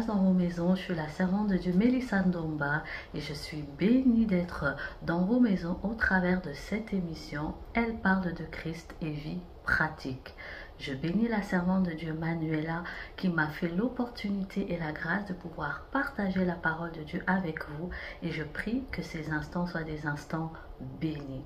grâce dans vos maisons. Je suis la servante de Dieu Mélissa Ndomba et je suis bénie d'être dans vos maisons au travers de cette émission. Elle parle de Christ et vie pratique. Je bénis la servante de Dieu Manuela qui m'a fait l'opportunité et la grâce de pouvoir partager la parole de Dieu avec vous et je prie que ces instants soient des instants bénis.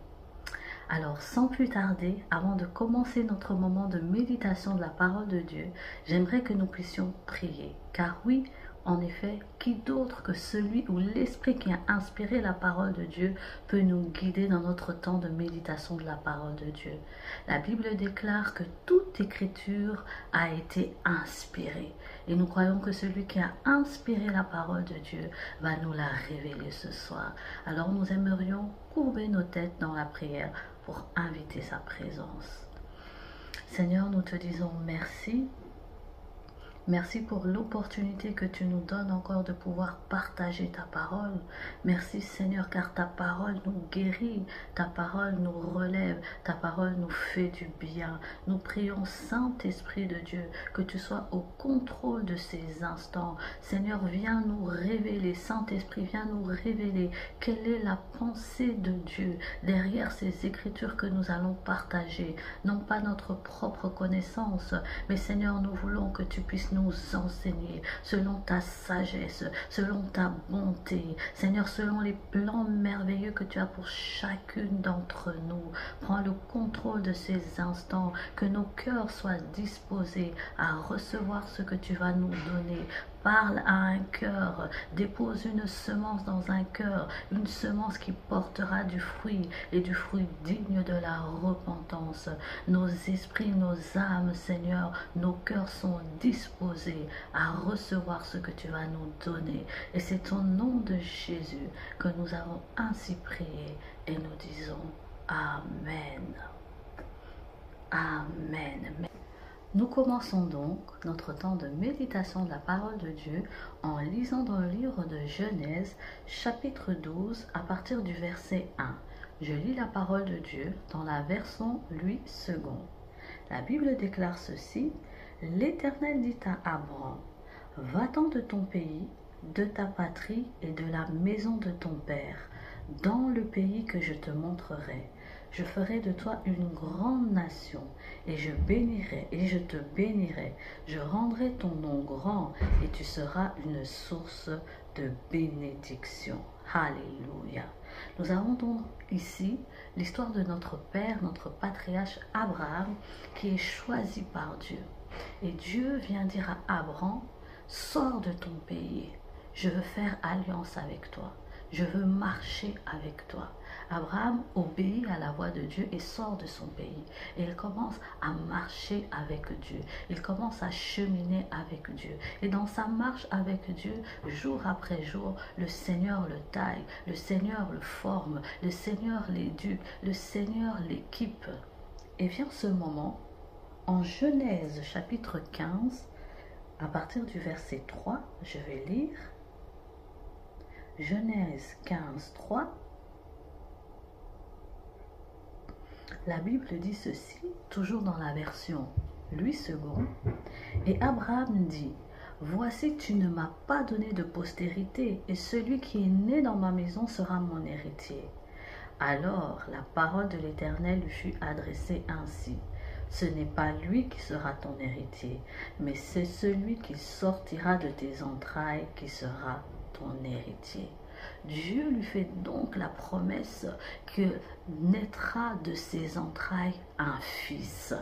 Alors, sans plus tarder, avant de commencer notre moment de méditation de la parole de Dieu, j'aimerais que nous puissions prier. Car oui, en effet, qui d'autre que celui ou l'Esprit qui a inspiré la parole de Dieu peut nous guider dans notre temps de méditation de la parole de Dieu? La Bible déclare que toute écriture a été inspirée. Et nous croyons que celui qui a inspiré la parole de Dieu va nous la révéler ce soir. Alors nous aimerions courber nos têtes dans la prière pour inviter sa présence. Seigneur, nous te disons merci. Merci pour l'opportunité que tu nous donnes encore de pouvoir partager ta parole. Merci Seigneur car ta parole nous guérit, ta parole nous relève, ta parole nous fait du bien. Nous prions Saint-Esprit de Dieu que tu sois au contrôle de ces instants. Seigneur, viens nous révéler, Saint-Esprit, viens nous révéler quelle est la pensée de Dieu derrière ces écritures que nous allons partager. Non pas notre propre connaissance, mais Seigneur, nous voulons que tu puisses nous enseigner selon ta sagesse, selon ta bonté. Seigneur, selon les plans merveilleux que tu as pour chacune d'entre nous. Prends le contrôle de ces instants, que nos cœurs soient disposés à recevoir ce que tu vas nous donner. Parle à un cœur, dépose une semence dans un cœur, une semence qui portera du fruit et du fruit digne de la repentance. Nos esprits, nos âmes, Seigneur, nos cœurs sont disposés à recevoir ce que tu vas nous donner. Et c'est au nom de Jésus que nous avons ainsi prié et nous disons Amen. Amen. Nous commençons donc notre temps de méditation de la parole de Dieu en lisant dans le livre de Genèse, chapitre 12, à partir du verset 1. Je lis la parole de Dieu dans la version Louis II. La Bible déclare ceci: L'Éternel dit à Abraham, va-t'en de ton pays, de ta patrie et de la maison de ton père, dans le pays que je te montrerai. Je ferai de toi une grande nation, et je bénirai, et je te bénirai. Je rendrai ton nom grand, et tu seras une source de bénédiction. Alléluia. Nous avons donc ici l'histoire de notre père, notre patriarche Abraham, qui est choisi par Dieu. Et Dieu vient dire à Abraham, sors de ton pays, je veux faire alliance avec toi. Je veux marcher avec toi. Abraham obéit à la voix de Dieu et sort de son pays. Et il commence à marcher avec Dieu. Il commence à cheminer avec Dieu. Et dans sa marche avec Dieu, jour après jour, le Seigneur le taille, le Seigneur le forme, le Seigneur l'éduque, le Seigneur l'équipe. Et vient ce moment, en Genèse chapitre 15, à partir du verset 3, je vais lire. Genèse 15, 3. La Bible dit ceci, toujours dans la version Louis II. Et Abraham dit, voici tu ne m'as pas donné de postérité, et celui qui est né dans ma maison sera mon héritier. Alors la parole de l'Éternel lui fut adressée ainsi. Ce n'est pas lui qui sera ton héritier, mais c'est celui qui sortira de tes entrailles qui sera ton héritier. Dieu lui fait donc la promesse que naîtra de ses entrailles un fils.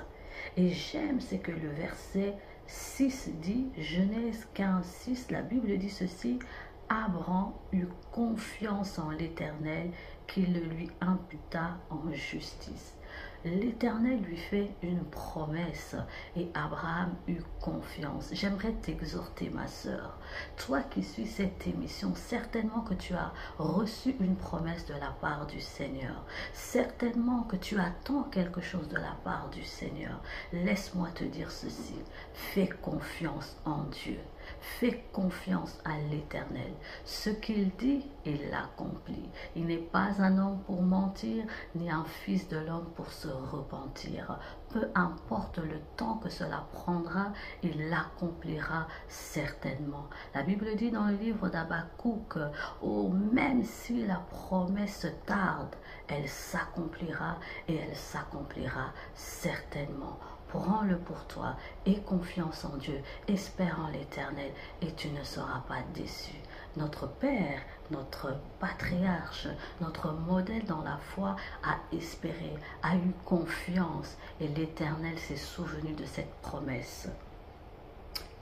Et j'aime, c'est que le verset 6 dit, Genèse 15, 6, la Bible dit ceci, Abraham eut confiance en l'Éternel qui le lui imputa en justice. L'Éternel lui fait une promesse et Abraham eut confiance. J'aimerais t'exhorter, ma sœur. Toi qui suis cette émission, certainement que tu as reçu une promesse de la part du Seigneur. Certainement que tu attends quelque chose de la part du Seigneur. Laisse-moi te dire ceci. Fais confiance en Dieu. Fais confiance à l'Éternel. Ce qu'il dit, il l'accomplit. Il n'est pas un homme pour mentir, ni un fils de l'homme pour se repentir. Peu importe le temps que cela prendra, il l'accomplira certainement. La Bible dit dans le livre d'Habakkuk, oh, même si la promesse tarde, elle s'accomplira et elle s'accomplira certainement. Prends-le pour toi, aie confiance en Dieu, espère en l'Éternel et tu ne seras pas déçu. Notre Père, notre patriarche, notre modèle dans la foi a espéré, a eu confiance et l'Éternel s'est souvenu de cette promesse.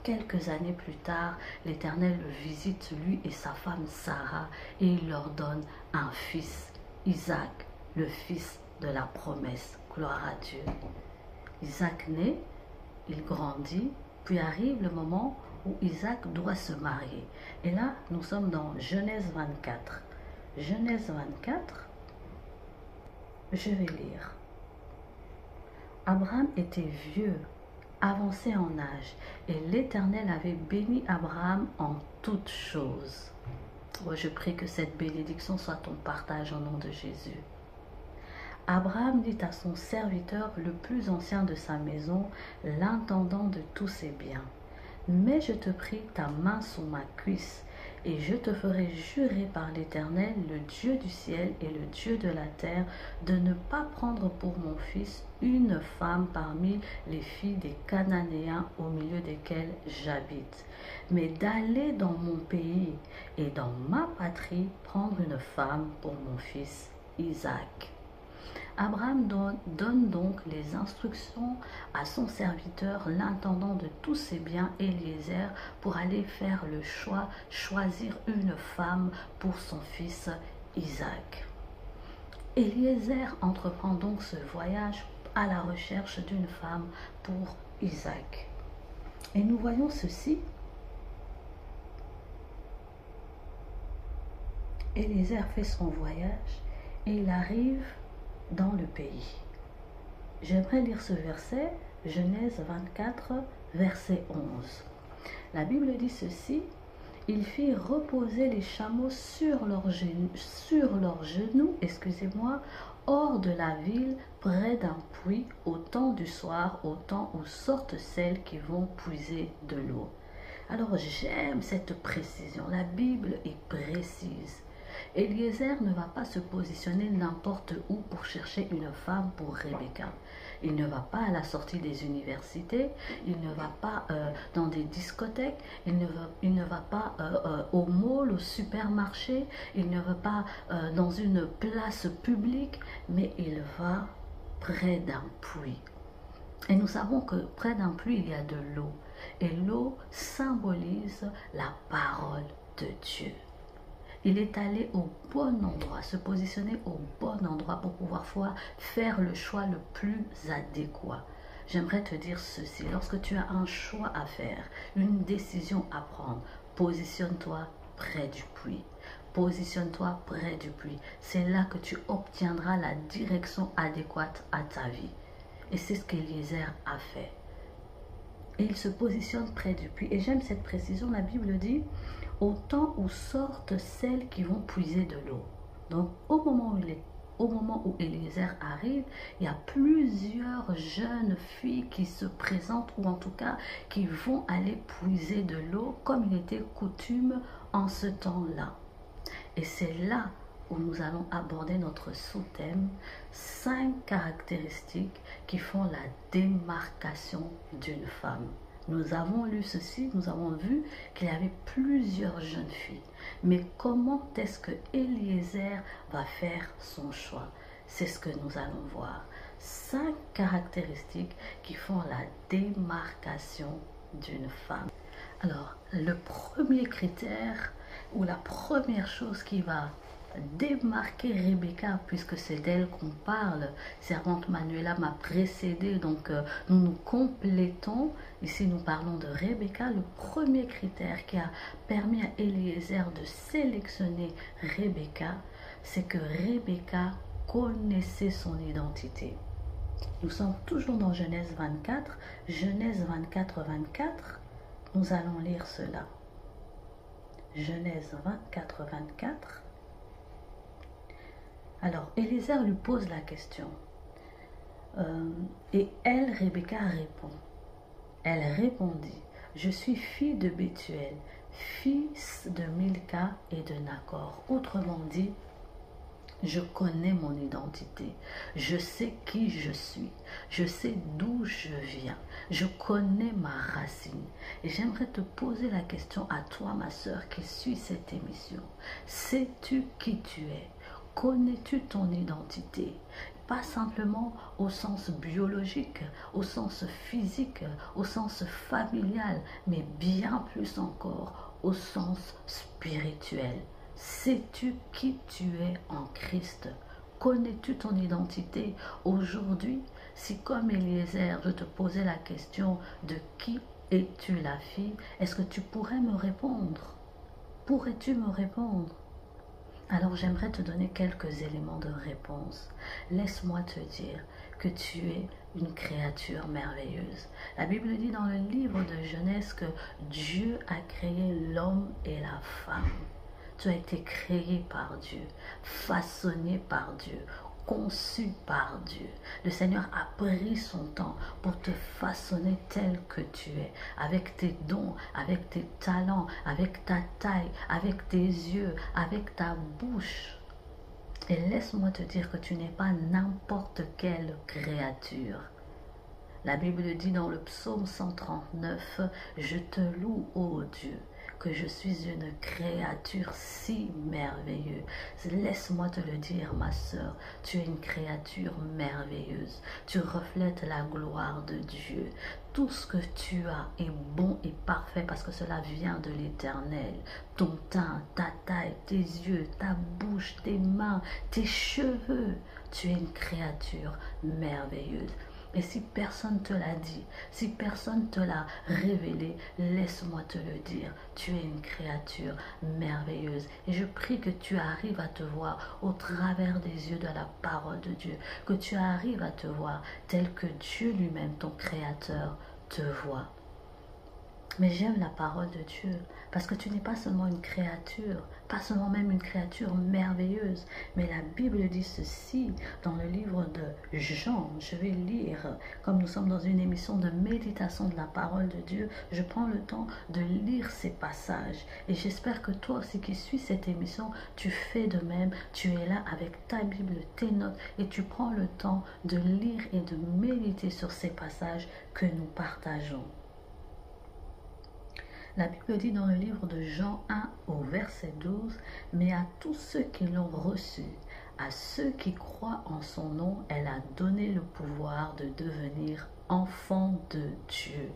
Quelques années plus tard, l'Éternel le visite, lui et sa femme Sarah, et il leur donne un fils, Isaac, le fils de la promesse. Gloire à Dieu. Isaac naît, il grandit, puis arrive le moment où Isaac doit se marier. Et là, nous sommes dans Genèse 24. Genèse 24, je vais lire. Abraham était vieux, avancé en âge, et l'Éternel avait béni Abraham en toutes choses. Oh, je prie que cette bénédiction soit ton partage au nom de Jésus. Abraham dit à son serviteur le plus ancien de sa maison, l'intendant de tous ses biens, « Mais je te prie ta main sur ma cuisse, et je te ferai jurer par l'Éternel, le Dieu du ciel et le Dieu de la terre, de ne pas prendre pour mon fils une femme parmi les filles des Cananéens au milieu desquels j'habite, mais d'aller dans mon pays et dans ma patrie prendre une femme pour mon fils Isaac. » Abraham donne donc les instructions à son serviteur, l'intendant de tous ses biens, Eliezer, pour aller faire le choix, choisir une femme pour son fils Isaac. Eliezer entreprend donc ce voyage à la recherche d'une femme pour Isaac. Et nous voyons ceci. Eliezer fait son voyage et il arrive dans le pays. J'aimerais lire ce verset, Genèse 24, verset 11. La Bible dit ceci, « Il fit reposer les chameaux sur leurs genoux, hors de la ville, près d'un puits, au temps du soir, au temps où sortent celles qui vont puiser de l'eau. » Alors j'aime cette précision, la Bible est précise. Eliezer ne va pas se positionner n'importe où pour chercher une femme pour Rebecca. Il ne va pas à la sortie des universités, il ne va pas dans des discothèques, il ne va pas au mall, au supermarché, il ne va pas dans une place publique, mais il va près d'un puits. Et nous savons que près d'un puits, il y a de l'eau. Et l'eau symbolise la parole de Dieu. Il est allé au bon endroit, se positionner au bon endroit pour pouvoir faire le choix le plus adéquat. J'aimerais te dire ceci, lorsque tu as un choix à faire, une décision à prendre, positionne-toi près du puits. Positionne-toi près du puits. C'est là que tu obtiendras la direction adéquate à ta vie. Et c'est ce qu'Eliezer a fait. Et il se positionne près du puits. Et j'aime cette précision, la Bible dit, au temps où sortent celles qui vont puiser de l'eau. Donc au moment où Eliezer arrive, il y a plusieurs jeunes filles qui se présentent, ou en tout cas qui vont aller puiser de l'eau comme il était coutume en ce temps-là. Et c'est là où nous allons aborder notre sous-thème, 5 caractéristiques qui font la démarcation d'une femme. Nous avons lu ceci, nous avons vu qu'il y avait plusieurs jeunes filles. Mais comment est-ce que Eliezer va faire son choix? C'est ce que nous allons voir. 5 caractéristiques qui font la démarcation d'une femme. Alors, le premier critère ou la première chose qui va démarquer Rebecca, puisque c'est d'elle qu'on parle, servante Manuela m'a précédé, donc nous nous complétons. Ici nous parlons de Rebecca. Le premier critère qui a permis à Eliezer de sélectionner Rebecca, c'est que Rebecca connaissait son identité. Nous sommes toujours dans Genèse 24, Genèse 24, 24, nous allons lire cela. Genèse 24, 24. Alors, Eliezer lui pose la question. Et elle, Rebecca, répond. Elle répondit, je suis fille de Bethuel, fils de Milca et de Nacor. Autrement dit, je connais mon identité, je sais qui je suis, je sais d'où je viens, je connais ma racine. Et j'aimerais te poser la question à toi, ma sœur, qui suit cette émission. Sais-tu qui tu es? Connais-tu ton identité? Pas simplement au sens biologique, au sens physique, au sens familial, mais bien plus encore au sens spirituel. Sais-tu qui tu es en Christ? Connais-tu ton identité aujourd'hui? Si comme Eliezer, je te posais la question de qui es-tu la fille, est-ce que tu pourrais me répondre? Pourrais-tu me répondre? Alors j'aimerais te donner quelques éléments de réponse. Laisse-moi te dire que tu es une créature merveilleuse. La Bible dit dans le livre de Genèse que Dieu a créé l'homme et la femme. Tu as été créé par Dieu, façonné par Dieu, conçu par Dieu. Le Seigneur a pris son temps pour te façonner tel que tu es, avec tes dons, avec tes talents, avec ta taille, avec tes yeux, avec ta bouche. Et laisse-moi te dire que tu n'es pas n'importe quelle créature. La Bible dit dans le psaume 139, « Je te loue, ô Dieu, que je suis une créature si merveilleuse. » Laisse-moi te le dire, ma sœur, tu es une créature merveilleuse. Tu reflètes la gloire de Dieu. Tout ce que tu as est bon et parfait parce que cela vient de l'Éternel. Ton teint, ta taille, tes yeux, ta bouche, tes mains, tes cheveux. Tu es une créature merveilleuse. Et si personne te l'a dit, si personne te l'a révélé, laisse-moi te le dire. Tu es une créature merveilleuse. Et je prie que tu arrives à te voir au travers des yeux de la parole de Dieu. Que tu arrives à te voir tel que Dieu lui-même, ton Créateur, te voit. Mais j'aime la parole de Dieu parce que tu n'es pas seulement une créature, pas seulement même une créature merveilleuse, mais la Bible dit ceci dans le livre de Jean. Je vais lire, comme nous sommes dans une émission de méditation de la parole de Dieu, je prends le temps de lire ces passages. Et j'espère que toi aussi qui suis cette émission, tu fais de même. Tu es là avec ta Bible, tes notes, et tu prends le temps de lire et de méditer sur ces passages que nous partageons. La Bible dit dans le livre de Jean 1 au verset 12, « Mais à tous ceux qui l'ont reçu, à ceux qui croient en son nom, elle a donné le pouvoir de devenir enfants de Dieu. »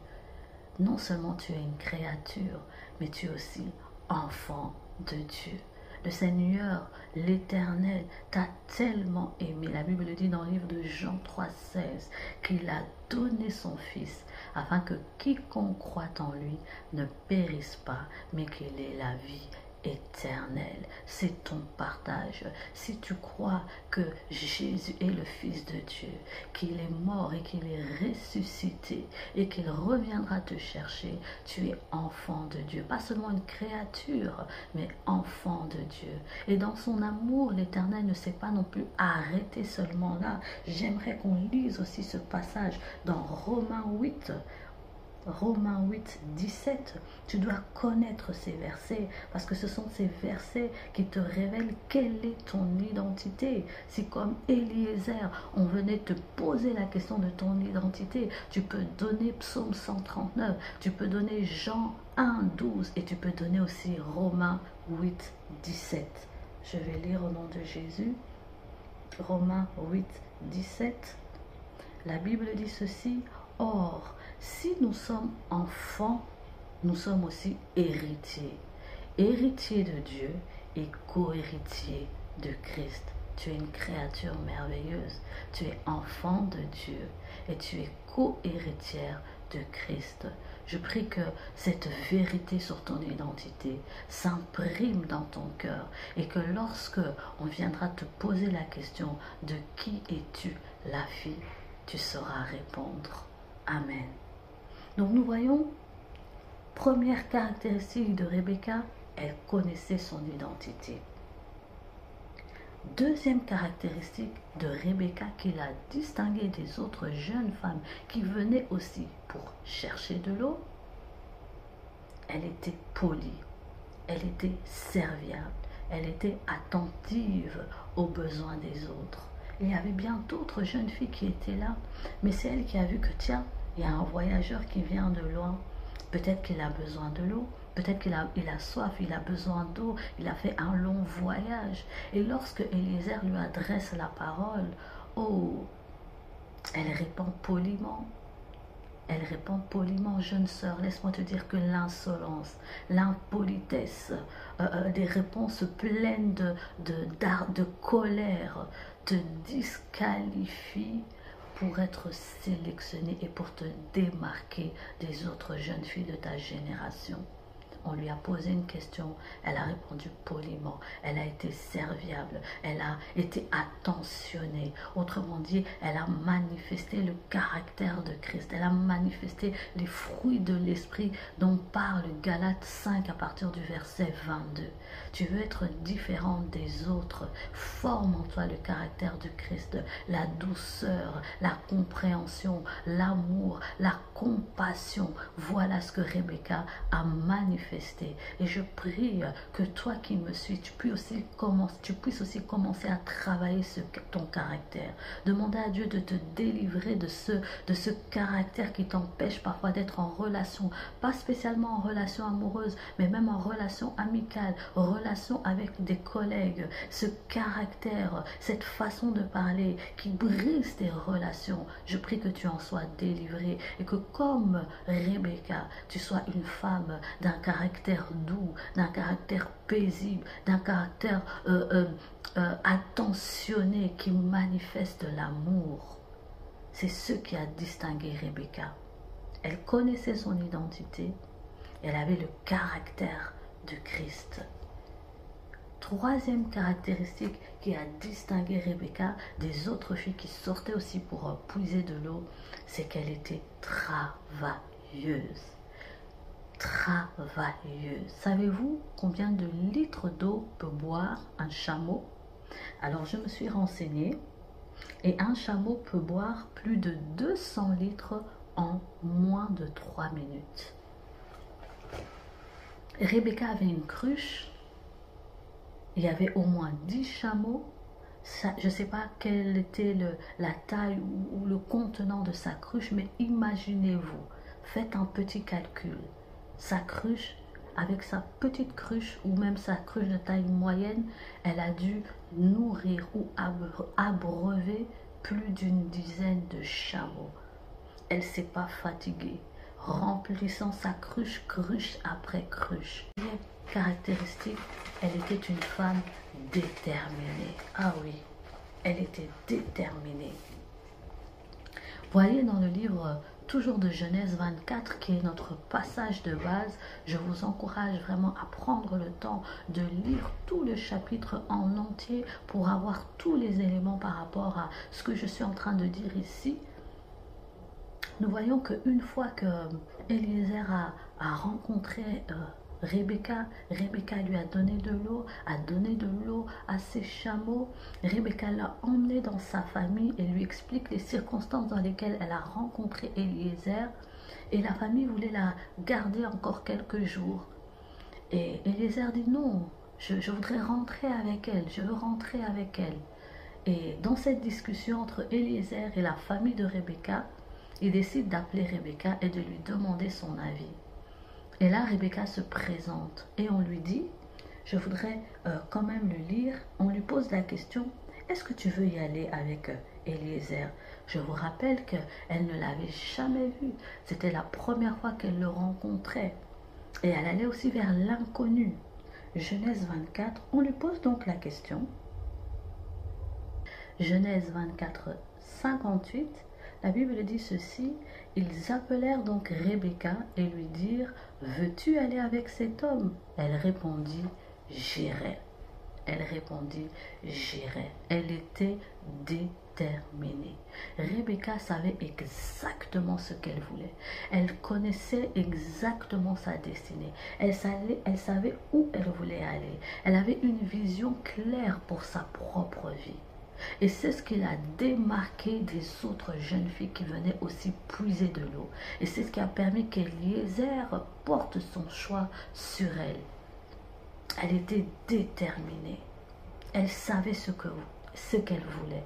Non seulement tu es une créature, mais tu es aussi enfant de Dieu. Le Seigneur, l'Éternel, t'a tellement aimé. La Bible dit dans le livre de Jean 3,16 qu'il a donné son Fils afin que quiconque croit en lui ne périsse pas, mais qu'il ait la vie éternelle. C'est ton partage. Si tu crois que Jésus est le Fils de Dieu, qu'il est mort et qu'il est ressuscité et qu'il reviendra te chercher, tu es enfant de Dieu. Pas seulement une créature, mais enfant de Dieu. Et dans son amour, l'Éternel ne s'est pas non plus arrêté seulement là. J'aimerais qu'on lise aussi ce passage dans Romains 8. Romains 8, 17, tu dois connaître ces versets parce que ce sont ces versets qui te révèlent quelle est ton identité. Si comme Eliezer, on venait te poser la question de ton identité, tu peux donner Psaume 139, tu peux donner Jean 1, 12 et tu peux donner aussi Romains 8, 17. Je vais lire au nom de Jésus. Romains 8, 17. La Bible dit ceci, « Or, si nous sommes enfants, nous sommes aussi héritiers. Héritiers de Dieu et co-héritiers de Christ. » Tu es une créature merveilleuse. Tu es enfant de Dieu et tu es co-héritière de Christ. Je prie que cette vérité sur ton identité s'imprime dans ton cœur et que lorsque on viendra te poser la question de qui es-tu la fille, tu sauras répondre. Amen. Donc nous voyons, première caractéristique de Rebecca, elle connaissait son identité. Deuxième caractéristique de Rebecca qui l'a distinguée des autres jeunes femmes qui venaient aussi pour chercher de l'eau, elle était polie, elle était serviable, elle était attentive aux besoins des autres. Il y avait bien d'autres jeunes filles qui étaient là, mais c'est elle qui a vu que tiens, il y a un voyageur qui vient de loin, peut-être qu'il a besoin de l'eau, peut-être qu'il a soif, il a besoin d'eau, il a fait un long voyage. Et lorsque Eliezer lui adresse la parole, oh, elle répond poliment. Elle répond poliment, jeune sœur, laisse-moi te dire que l'insolence, l'impolitesse, des réponses pleines de colère te disqualifient pour être sélectionnée et pour te démarquer des autres jeunes filles de ta génération. On lui a posé une question, elle a répondu poliment, elle a été serviable, elle a été attentionnée. Autrement dit, elle a manifesté le caractère de Christ, elle a manifesté les fruits de l'esprit dont parle Galates 5 à partir du verset 22. Tu veux être différente des autres, forme en toi le caractère du Christ, la douceur, la compréhension, l'amour, la compassion. Voilà ce que Rebecca a manifesté. Et je prie que toi qui me suis, tu puisses aussi commencer à travailler ton caractère. Demander à Dieu de te délivrer de ce caractère qui t'empêche parfois d'être en relation, pas spécialement en relation amoureuse, mais même en relation amicale, relation avec des collègues. Ce caractère, cette façon de parler qui brise tes relations, je prie que tu en sois délivré et que comme Rebecca, tu sois une femme d'un caractère doux, d'un caractère paisible, d'un caractère attentionné qui manifeste l'amour. C'est ce qui a distingué Rebecca. Elle connaissait son identité, elle avait le caractère de Christ. Troisième caractéristique qui a distingué Rebecca des autres filles qui sortaient aussi pour puiser de l'eau, c'est qu'elle était travailleuse. Travailleuse. Savez-vous combien de litres d'eau peut boire un chameau? Alors je me suis renseignée et un chameau peut boire plus de 200 litres en moins de 3 minutes. Rebecca avait une cruche, il y avait au moins 10 chameaux. Je ne sais pas quelle était la taille ou le contenant de sa cruche, mais imaginez-vous, faites un petit calcul. Sa cruche, avec sa petite cruche ou même sa cruche de taille moyenne, elle a dû nourrir ou abreuver plus d'une dizaine de chameaux. Elle ne s'est pas fatiguée, remplissant sa cruche, cruche après cruche. Caractéristique, elle était une femme déterminée. Ah oui, elle était déterminée. Voyez dans le livre toujours de Genèse 24, qui est notre passage de base, je vous encourage vraiment à prendre le temps de lire tout le chapitre en entier pour avoir tous les éléments par rapport à ce que je suis en train de dire ici. Nous voyons qu'une fois que Eliezer a rencontré Rebecca lui a donné de l'eau, à ses chameaux. Rebecca l'a emmené dans sa famille et lui explique les circonstances dans lesquelles elle a rencontré Eliezer. Et la famille voulait la garder encore quelques jours. Et Eliezer dit non, je voudrais rentrer avec elle, je veux rentrer avec elle. Et dans cette discussion entre Eliezer et la famille de Rebecca, il décide d'appeler Rebecca et de lui demander son avis. Et là, Rebecca se présente et on lui dit, je voudrais quand même le lire, on lui pose la question, est-ce que tu veux y aller avec Eliezer? Je vous rappelle qu'elle ne l'avait jamais vu, c'était la première fois qu'elle le rencontrait. Et elle allait aussi vers l'inconnu. Genèse 24, on lui pose donc la question. Genèse 24, 58, la Bible dit ceci, ils appelèrent donc Rebecca et lui dirent, veux-tu aller avec cet homme? Elle répondit, j'irai. Elle répondit, j'irai. Elle était déterminée. Rebecca savait exactement ce qu'elle voulait. Elle connaissait exactement sa destinée. Elle savait où elle voulait aller. Elle avait une vision claire pour sa propre vie. Et c'est ce qui l'a démarquée des autres jeunes filles qui venaient aussi puiser de l'eau. Et c'est ce qui a permis qu'Eliezer porte son choix sur elle. Elle était déterminée. Elle savait ce qu'elle voulait.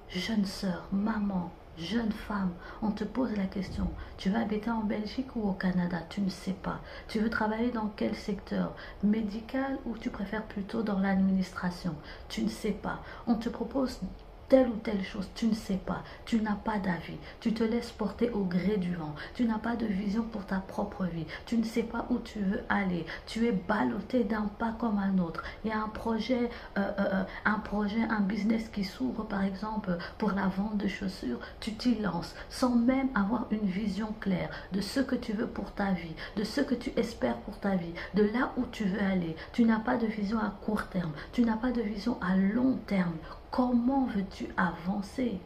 Jeune sœur, maman, jeune femme, on te pose la question. Tu vas habiter en Belgique ou au Canada? Tu ne sais pas. Tu veux travailler dans quel secteur? Médical ou tu préfères plutôt dans l'administration? Tu ne sais pas. On te propose telle ou telle chose, tu ne sais pas, tu n'as pas d'avis, tu te laisses porter au gré du vent, tu n'as pas de vision pour ta propre vie, tu ne sais pas où tu veux aller, tu es ballotté d'un pas comme un autre. Il y a un projet, un business qui s'ouvre par exemple pour la vente de chaussures, tu t'y lances sans même avoir une vision claire de ce que tu veux pour ta vie, de ce que tu espères pour ta vie, de là où tu veux aller. Tu n'as pas de vision à court terme, tu n'as pas de vision à long terme. Comment veux-tu avancer?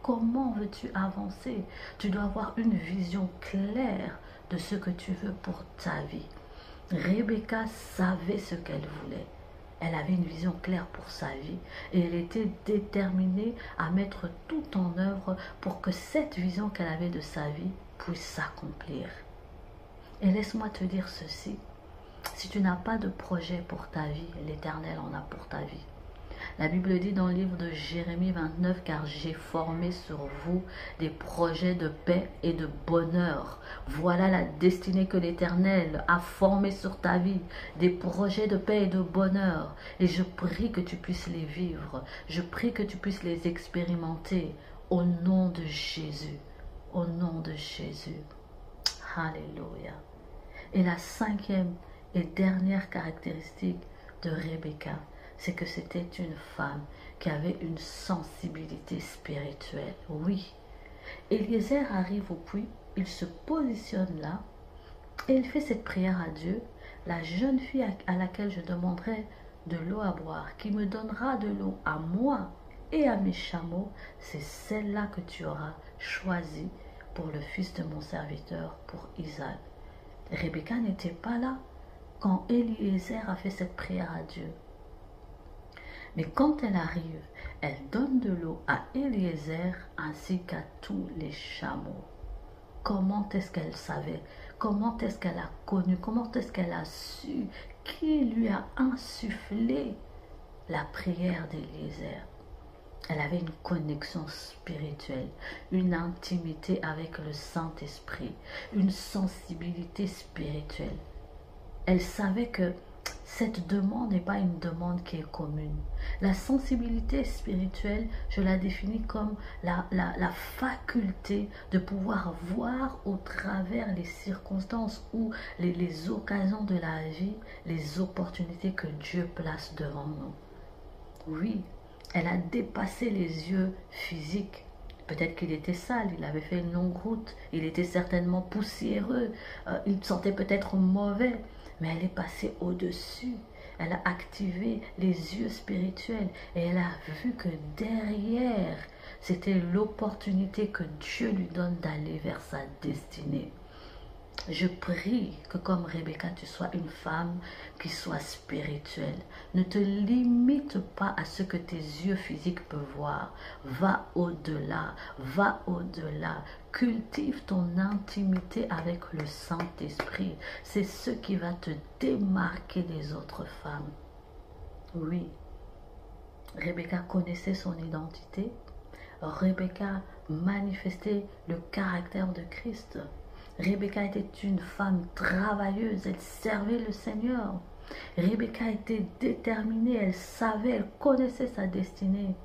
Comment veux-tu avancer? Tu dois avoir une vision claire de ce que tu veux pour ta vie. Rebecca savait ce qu'elle voulait. Elle avait une vision claire pour sa vie et elle était déterminée à mettre tout en œuvre pour que cette vision qu'elle avait de sa vie puisse s'accomplir. Et laisse-moi te dire ceci, si tu n'as pas de projet pour ta vie, l'Éternel en a pour ta vie. La Bible dit dans le livre de Jérémie 29, car j'ai formé sur vous des projets de paix et de bonheur. Voilà la destinée que l'Éternel a formée sur ta vie, des projets de paix et de bonheur. Et je prie que tu puisses les vivre, je prie que tu puisses les expérimenter au nom de Jésus, au nom de Jésus. Alléluia. Et la cinquième et dernière caractéristique de Rebecca, c'est que c'était une femme qui avait une sensibilité spirituelle. Oui. Eliezer arrive au puits, il se positionne là, et il fait cette prière à Dieu. La jeune fille à laquelle je demanderai de l'eau à boire, qui me donnera de l'eau à moi et à mes chameaux, c'est celle-là que tu auras choisie pour le fils de mon serviteur, pour Isaac. Rebecca n'était pas là quand Eliezer a fait cette prière à Dieu. Mais quand elle arrive, elle donne de l'eau à Eliezer ainsi qu'à tous les chameaux. Comment est-ce qu'elle savait? Comment est-ce qu'elle a connu? Comment est-ce qu'elle a su? Qui lui a insufflé la prière d'Eliezer? Elle avait une connexion spirituelle, une intimité avec le Saint-Esprit, une sensibilité spirituelle. Elle savait que cette demande n'est pas une demande qui est commune. La sensibilité spirituelle, je la définis comme la faculté de pouvoir voir au travers les circonstances ou les occasions de la vie, les opportunités que Dieu place devant nous. Oui, elle a dépassé les yeux physiques. Peut-être qu'il était sale, il avait fait une longue route, il était certainement poussiéreux, il sentait peut-être mauvais. Mais elle est passée au-dessus. Elle a activé les yeux spirituels et elle a vu que derrière, c'était l'opportunité que Dieu lui donne d'aller vers sa destinée. Je prie que comme Rebecca, tu sois une femme qui soit spirituelle. Ne te limite pas à ce que tes yeux physiques peuvent voir. Va au-delà, va au-delà. Cultive ton intimité avec le Saint-Esprit. C'est ce qui va te démarquer des autres femmes. Oui, Rebecca connaissait son identité. Rebecca manifestait le caractère de Christ. Rebecca était une femme travailleuse, elle servait le Seigneur. Rebecca était déterminée, elle savait, elle connaissait sa destinée.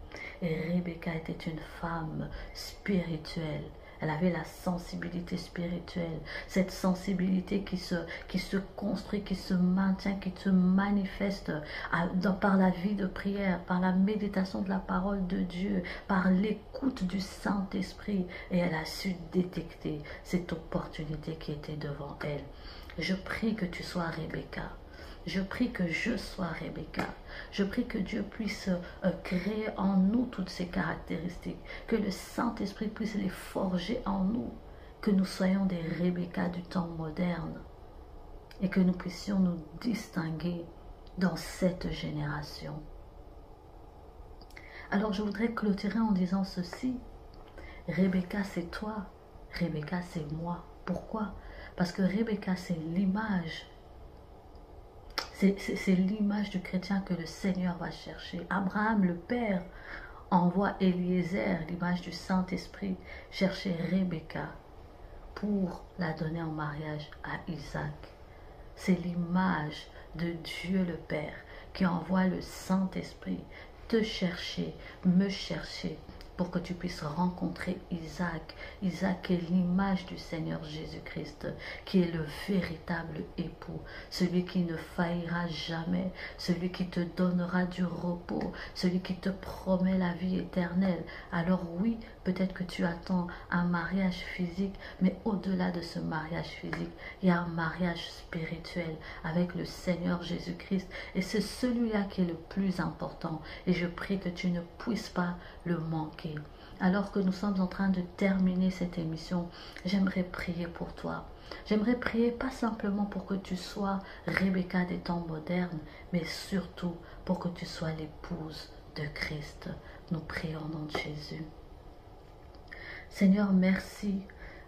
Et Rebecca était une femme spirituelle. Elle avait la sensibilité spirituelle, cette sensibilité qui se construit, qui se maintient, qui se manifeste par la vie de prière, par la méditation de la parole de Dieu, par l'écoute du Saint-Esprit. Et elle a su détecter cette opportunité qui était devant elle. Je prie que tu sois Rebecca. Je prie que je sois Rebecca. Je prie que Dieu puisse créer en nous toutes ces caractéristiques, que le Saint-Esprit puisse les forger en nous, que nous soyons des Rebecca du temps moderne et que nous puissions nous distinguer dans cette génération. Alors je voudrais clôturer en disant ceci. Rebecca, c'est toi. Rebecca, c'est moi. Pourquoi? Parce que Rebecca, c'est l'image. C'est l'image du chrétien que le Seigneur va chercher. Abraham, le Père, envoie Eliezer, l'image du Saint-Esprit, chercher Rebecca pour la donner en mariage à Isaac. C'est l'image de Dieu le Père qui envoie le Saint-Esprit te chercher, me chercher, pour que tu puisses rencontrer Isaac. Isaac est l'image du Seigneur Jésus-Christ, qui est le véritable époux, celui qui ne faillira jamais, celui qui te donnera du repos, celui qui te promet la vie éternelle. Alors oui, peut-être que tu attends un mariage physique, mais au-delà de ce mariage physique, il y a un mariage spirituel avec le Seigneur Jésus-Christ, et c'est celui-là qui est le plus important, et je prie que tu ne puisses pas le manquer. Alors que nous sommes en train de terminer cette émission, j'aimerais prier pour toi. J'aimerais prier pas simplement pour que tu sois Rebecca des temps modernes, mais surtout pour que tu sois l'épouse de Christ. Nous prions au nom de Jésus. Seigneur, merci.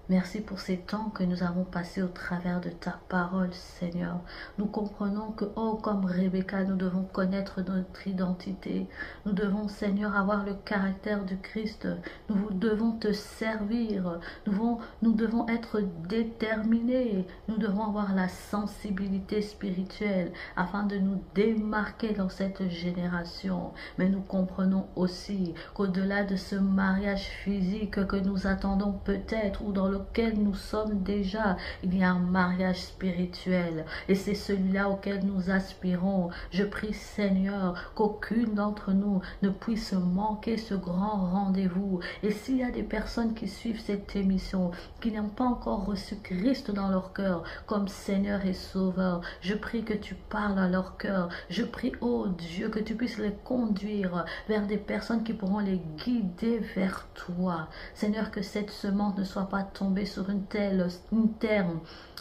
Merci pour ces temps que nous avons passés au travers de ta parole, Seigneur. Nous comprenons que, oh, comme Rebecca, nous devons connaître notre identité. Nous devons, Seigneur, avoir le caractère du Christ. Nous devons te servir. Nous devons être déterminés. Nous devons avoir la sensibilité spirituelle afin de nous démarquer dans cette génération. Mais nous comprenons aussi qu'au-delà de ce mariage physique que nous attendons peut-être ou dans lequel nous sommes déjà, il y a un mariage spirituel et c'est celui-là auquel nous aspirons. Je prie, Seigneur, qu'aucune d'entre nous ne puisse manquer ce grand rendez-vous. Et s'il y a des personnes qui suivent cette émission, qui n'ont pas encore reçu Christ dans leur cœur comme Seigneur et Sauveur, je prie que tu parles à leur cœur. Je prie, oh Dieu, que tu puisses les conduire vers des personnes qui pourront les guider vers toi. Seigneur, que cette semence ne soit pas tombée sur une terre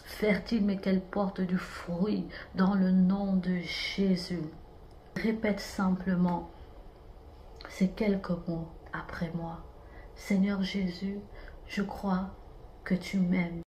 fertile, mais qu'elle porte du fruit dans le nom de Jésus. Répète simplement ces quelques mots après moi. Seigneur Jésus, je crois que tu m'aimes.